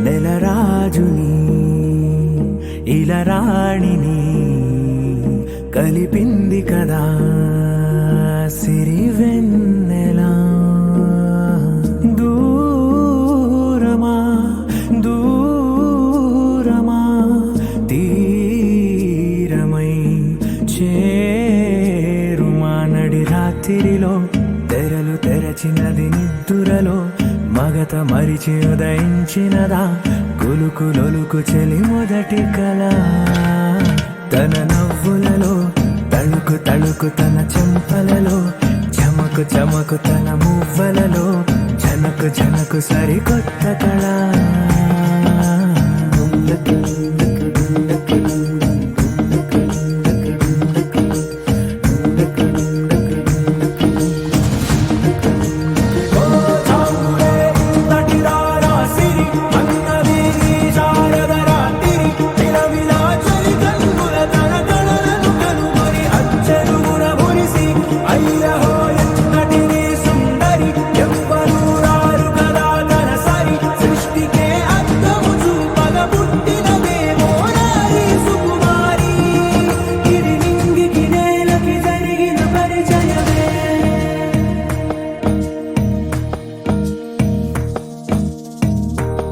నెలరాజుని ఇలరాణిని కలిపింది కదా సిరివెన్నెలా. దూరమా దూరమా తీరమై చేరుమా నడి రాత్రిలో తెరలు తెరచినది నిద్దురలో మగత మరిచి ఉదయించినదా కులుకులొలుకు చెలి మొదటి కళ. తన నవ్వులలో తళుకు తళుకు తన చెంపలలో చమకు చమకు తన మువ్వలలో జనకు జనకు సరికొత్త కళ.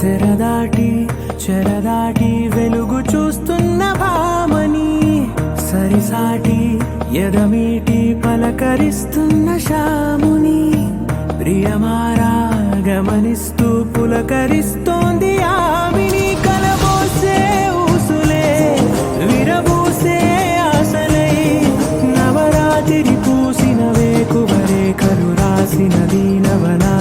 తెరదాటి చెరదాటి వెలుగు చూస్తున్న భామని సరిసాటి ఎదమీటి పలకరిస్తున్న శాముని ప్రియమారా గమనిస్తూ పులకరిస్తోంది ఆవిని. కలబోసే ఊసులే విరబూసే ఆశలై నవరాత్రి పూసిన వేకువరేఖలు రాసిన దీనవనా.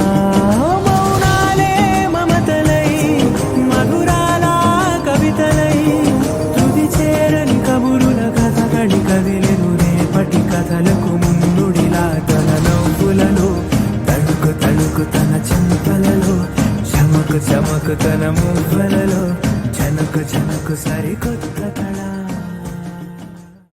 కథలకు ముందుడిలా తన నవ్వులలో తడుకు తడుకు తన చెంపలలో చమకు చమకు తన మువ్వలలో జనకు జనకు సరికొత్త